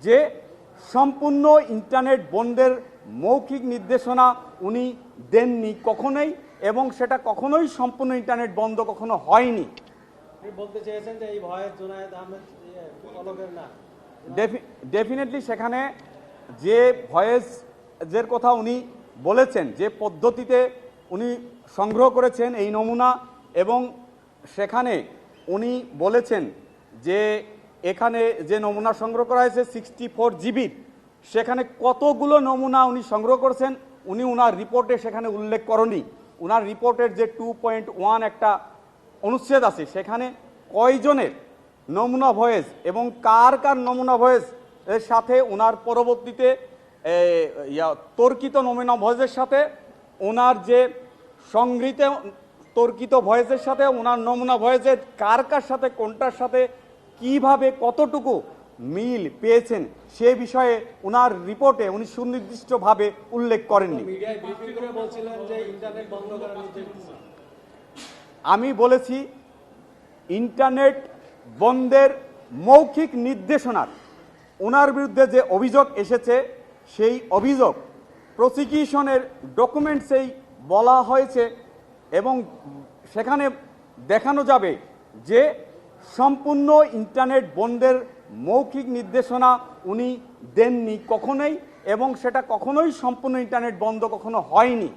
যে সম্পূর্ণ ইন্টারনেট বন্ধের মৌখিক নির্দেশনা উনি দেননি কখনোই, এবং সেটা কখনোই সম্পূর্ণ ইন্টারনেট বন্ধ কখনো হয়নি। বলতে চেয়েছেন যে এই ভয়ে জুনায়েদ আহমেদ পলকের না, ডেফিনেটলি সেখানে যে ভয়েসের কথা উনি বলেছেন, যে পদ্ধতিতে উনি সংগ্রহ করেছেন এই নমুনা, এবং সেখানে উনি বলেছেন যে এখানে যে নমুনা সংগ্রহ করা হয়েছে 64 জিবির, সেখানে কতগুলো নমুনা উনি সংগ্রহ করেছেন উনি উনার রিপোর্টে সেখানে উল্লেখ করেননি। উনার রিপোর্টের যে 2.1 একটা অনুচ্ছেদ আছে, সেখানে কয়জনের নমুনা ভয়েস এবং কার কার নমুনা ভয়েস এর সাথে ওনার পরবর্তীতে তর্কিত নমুনা ভয়েসের সাথে ওনার যে সংগৃহীত তর্কিত ভয়েসের সাথে ওনার নমুনা ভয়েসের কার কার সাথে কোনটার সাথে কিভাবে কতটুকু মিল পেয়েছেন সে বিষয়ে ওনার রিপোর্টে উনি সুনির্দিষ্টভাবে উল্লেখ করেননি। মিডিয়ায় ব্রিফিং করে বলছিলেন যে ইন্টারনেট বন্ধ করার নির্দেশ। আমি বলেছি ইন্টারনেট বন্ধের মৌখিক নির্দেশনার ওনার বিরুদ্ধে যে অভিযোগ এসেছে সেই অভিযোগ প্রসিকিউশনের ডকুমেন্টসেই বলা হয়েছে, এবং সেখানে দেখানো যাবে যে সম্পূর্ণ ইন্টারনেট বন্ধের মৌখিক নির্দেশনা উনি দেননি কখনোই, এবং সেটা কখনোই সম্পূর্ণ ইন্টারনেট বন্ধ কখনো হয়নি।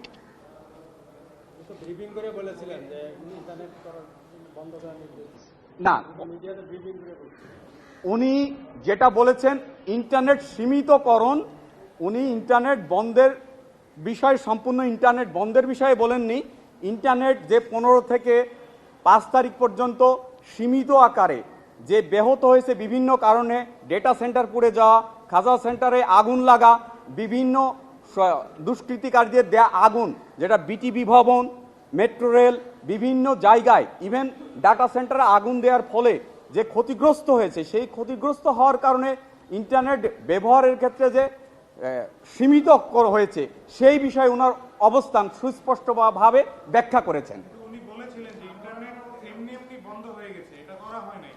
ব্রিফিং করে বলেছিলেন যে ইন্টারনেট বন্ধ করার নির্দেশ না, মিডিয়াতে ব্রিফিং করে উনি যেটা বলেছেন ইন্টারনেট সীমিতকরণ, উনি ইন্টারনেট বন্ধের বিষয় সম্পূর্ণ ইন্টারনেট বন্ধের বিষয়ে বলেননি। ইন্টারনেট যে 15 থেকে 5 তারিখ পর্যন্ত সীমিত আকারে যে ব্যাহত হয়েছে বিভিন্ন কারণে, ডেটা সেন্টার পুড়ে যাওয়া, খাজা সেন্টারে আগুন লাগা, বিভিন্ন দুষ্কৃতিকারীদের দেয়া আগুন, যেটা বিটিভি ভবন, মেট্রো রেল, বিভিন্ন জায়গায় ইভেন ডাটা সেন্টারে আগুন দেওয়ার ফলে যে ক্ষতিগ্রস্ত হয়েছে, সেই ক্ষতিগ্রস্ত হওয়ার কারণে ইন্টারনেট ব্যবহারের ক্ষেত্রে যে সীমিত হয়েছে সেই বিষয়ে ওনার অবস্থান সুস্পষ্টভাবে ব্যাখ্যা করেছেন। উনি বলেছিলেন যে ইন্টারনেট এমনি এমনি বন্ধ হয়ে গেছে, এটা করা হয় নাই,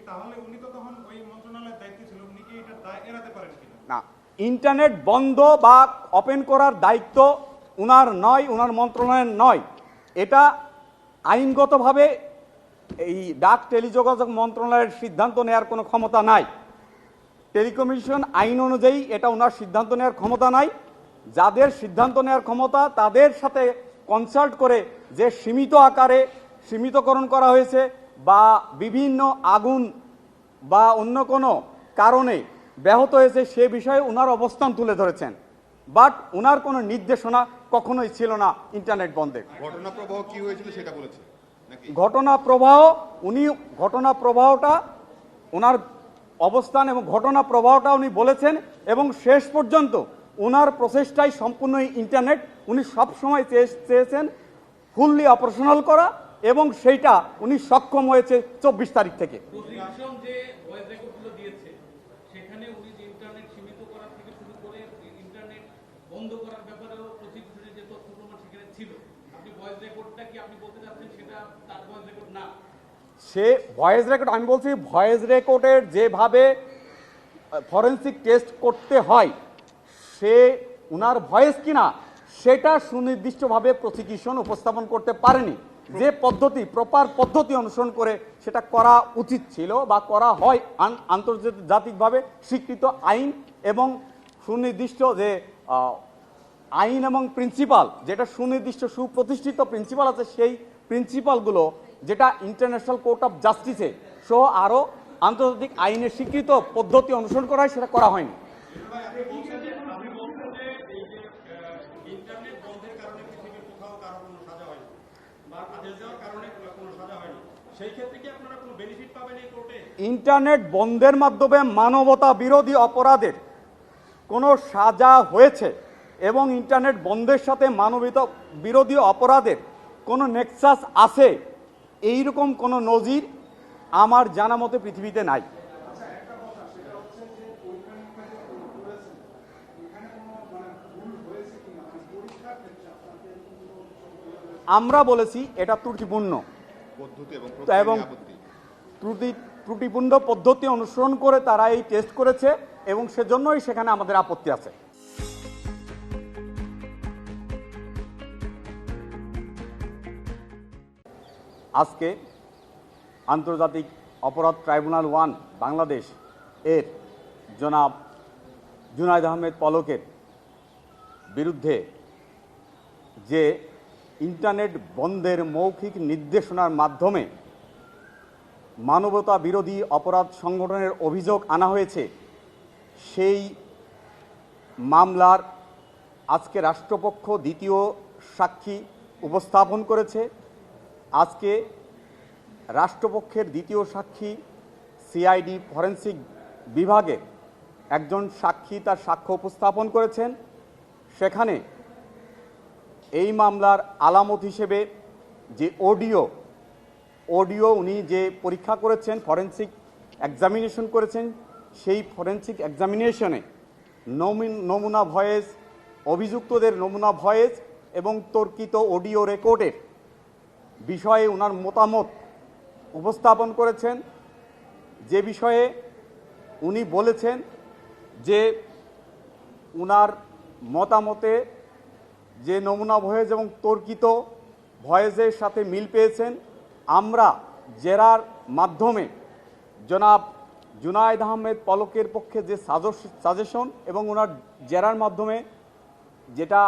তাহলে উনি তো তখন ওই মন্ত্রণালয়ের দায়িত্বে ছিল, উনি কি এটা দায় এড়াতে পারেন কিনা? না, ইন্টারনেট বন্ধ বা ওপেন করার দায়িত্ব উনার নয়, উনার মন্ত্রণালয়ের নয়। এটা আইনগতভাবে এই ডাক টেলিযোগাযোগ মন্ত্রণালয়ের সিদ্ধান্ত নেওয়ার কোনো ক্ষমতা নাই। টেলিকমিউনিকেশন আইন অনুযায়ী এটা ওনার সিদ্ধান্ত নেওয়ার ক্ষমতা নাই। যাদের সিদ্ধান্ত নেওয়ার ক্ষমতা তাদের সাথে কনসাল্ট করে যে সীমিত আকারে সীমিতকরণ করা হয়েছে বা বিভিন্ন আগুন বা অন্য কোনো কারণে ব্যাহত হয়েছে সে বিষয়ে ওনার অবস্থান তুলে ধরেছেন, বাট ওনার কোনো নির্দেশনা কখনোই ছিল না ইন্টারনেট বন্ধে। ঘটনা প্রবাহ কি হয়েছিল সেটা বলেছে নাকি? ঘটনা প্রবাহ উনি ঘটনা প্রবাহটা ওনার অবস্থান এবং ঘটনা প্রবাহটা উনি বলেছেন, এবং শেষ পর্যন্ত ওনার প্রচেষ্টায় সম্পূর্ণ ইন্টারনেট উনি সবসময় চেয়েছেন ফুললি অপারেশনাল করা, এবং সেইটা উনি সক্ষম হয়েছে 24 তারিখ থেকে। বন্ধ করার ব্যাপারেও প্রসিকিউশনের যে তথ্য প্রমাণ সেখানে ছিল, আপনি ভয়েস রেকর্ডটা কি আপনি বলতে চাচ্ছেন সেটা তার ভয়েস রেকর্ড না? সে ভয়েস রেকর্ড, আমি বলছি ভয়েস রেকর্ডের যেভাবে ফরেনসিক টেস্ট করতে হয় সে উনার ভয়েস কিনা সেটা সুনির্দিষ্টভাবে প্রসিকিউশন উপস্থাপন করতে পারেনি। যে পদ্ধতি প্রপার পদ্ধতি অনুসরণ করে সেটা করা উচিত ছিল বা করা হয় আন্তর্জাতিকভাবে স্বীকৃত আইন এবং সুনির্দিষ্ট যে আইন এবং প্রিন্সিপাল, যেটা সুনির্দিষ্ট সুপ্রতিষ্ঠিত প্রিন্সিপাল আছে, সেই প্রিন্সিপালগুলো যেটা ইন্টারন্যাশনাল কোর্ট অফ জাস্টিসে সহ আরও আন্তর্জাতিক আইনের স্বীকৃত পদ্ধতি অনুসরণ করা হয়, সেটা করা হয়নি। ইন্টারনেট বন্ধের মাধ্যমে মানবতা বিরোধী অপরাধের কোনো সাজা হয়েছে এবং ইন্টারনেট বন্ধের সাথে মানবতা বিরোধী অপরাধের কোনো নেক্সাস আছে, এইরকম কোনো নজির আমার জানা মতে পৃথিবীতে নাই। আমরা বলেছি এটা ত্রুটিপূর্ণ এবং ত্রুটিপূর্ণ পদ্ধতি অনুসরণ করে তারা এই টেস্ট করেছে এবং সেজন্যই সেখানে আমাদের আপত্তি আছে। আজকে আন্তর্জাতিক অপরাধ ট্রাইব্যুনাল 1 বাংলাদেশ এর জনাব জুনায়েদ আহমেদ পলকের বিরুদ্ধে যে ইন্টারনেট বন্ধের মৌখিক নির্দেশনার মাধ্যমে মানবতা বিরোধী অপরাধ সংগঠনের অভিযোগ আনা হয়েছে, সেই মামলার আজকে রাষ্ট্রপক্ষ দ্বিতীয় সাক্ষী উপস্থাপন করেছে। আজকে রাষ্ট্রপক্ষের দ্বিতীয় সাক্ষী সিআইডি ফরেনসিক বিভাগের একজন সাক্ষী তার সাক্ষ্য উপস্থাপন করেছেন। সেখানে এই মামলার আলামত হিসেবে যে অডিও উনি যে পরীক্ষা করেছেন, ফরেনসিক এক্সামিনেশন করেছেন, সেই ফরেনসিক এক্সামিনেশনে নমুনা ভয়েস, অভিযুক্তদের নমুনা ভয়েস এবং তর্কিত অডিও রেকর্ডের বিষয়ে ওনার মতামত উপস্থাপন করেছেন। যে বিষয়ে উনি বলেছেন যে ওনার মতামতে যে নমুনা ভয়েস এবং তর্কিত ভয়েসের সাথে মিল পেয়েছেন। আমরা জেরার মাধ্যমে জনাব জুনায়েদ আহমেদ পলকের পক্ষে যে সাজেশন এবং ওনার জেরার মাধ্যমে যেটা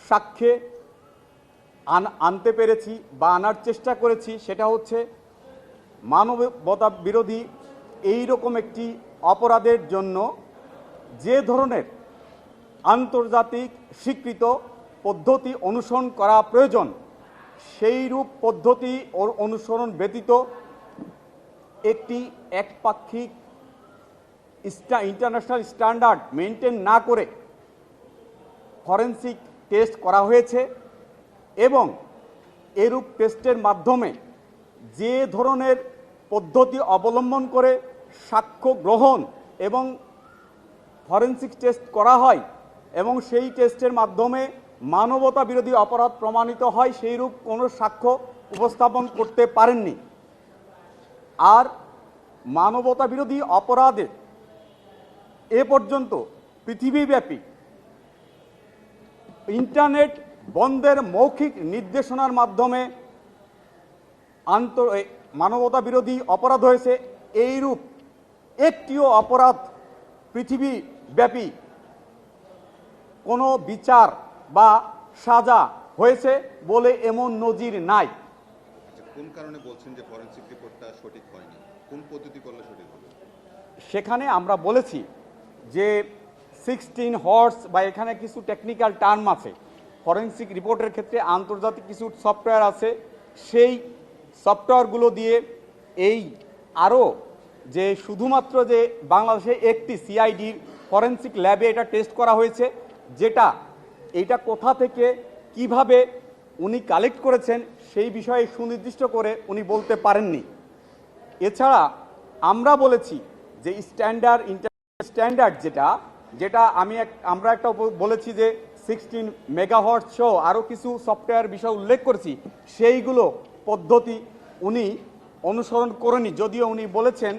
সাক্ষ্যে আনতে পেরেছি বা আনার চেষ্টা করেছি, সেটা হচ্ছে মানবতা বিরোধী এই রকম একটি অপরাধের জন্য যে ধরনের আন্তর্জাতিক স্বীকৃত পদ্ধতি অনুসরণ করা প্রয়োজন, সেই রূপ পদ্ধতি ও অনুসরণ ব্যতীত একটি একপাক্ষিক ইন্টারন্যাশনাল স্ট্যান্ডার্ড মেনটেন না করে ফরেনসিক টেস্ট করা হয়েছে এবং এরূপ টেস্টের মাধ্যমে যে ধরনের পদ্ধতি অবলম্বন করে সাক্ষ্য গ্রহণ এবং ফরেনসিক টেস্ট করা হয় এবং সেই টেস্টের মাধ্যমে মানবতা বিরোধী অপরাধ প্রমাণিত হয়, সেইরূপ কোনো সাক্ষ্য উপস্থাপন করতে পারেননি। আর মানবতা বিরোধী অপরাধে এ পর্যন্ত পৃথিবীব্যাপী ইন্টারনেট বন্ধের মৌখিক নির্দেশনার মাধ্যমে মানবতা বিরোধী অপরাধ হয়েছে, এইরূপ একটিও অপরাধ পৃথিবীব্যাপী কোনো বিচার বা সাজা হয়েছে বলে এমন নজির নাই। আচ্ছা, কোন কারণে বলছেন যে ফরেনসিক রিপোর্টটা সঠিক হয়নি? কোন পদ্ধতি করলে সঠিক হবে? সেখানে আমরা বলেছি যে 16 হর্স বা এখানে কিছু টেকনিক্যাল টার্ম আছে। ফরেনসিক রিপোর্টের ক্ষেত্রে আন্তর্জাতিক কিছু সফটওয়্যার আছে, সেই সফটওয়্যারগুলো দিয়ে এই আরও যে শুধুমাত্র যে বাংলাদেশে একটি সিআইডির ফরেনসিক ল্যাবে এটা টেস্ট করা হয়েছে, যেটা এইটা কোথা থেকে কিভাবে উনি কালেক্ট করেছেন সেই বিষয়ে সুনির্দিষ্ট করে উনি বলতে পারেননি। এছাড়া আমরা বলেছি যে স্ট্যান্ডার্ড যেটা আমরা একটা বলেছি যে 16 মেগাহার্টজ সহ আরও কিছু সফটওয়্যার বিষয় উল্লেখ করেছি, সেইগুলো পদ্ধতি উনি অনুসরণ করেনি। যদিও উনি বলেছেন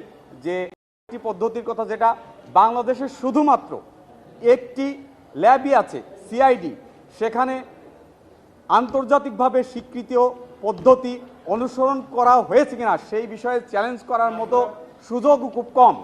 যে একটি পদ্ধতির কথা যেটা বাংলাদেশে শুধুমাত্র একটি ল্যাবই আছে সিআইডি, সেখানে আন্তর্জাতিকভাবে স্বীকৃত পদ্ধতি অনুসরণ করা হয়েছে কিনা সেই বিষয়ে চ্যালেঞ্জ করার মতো সুযোগ খুব কম।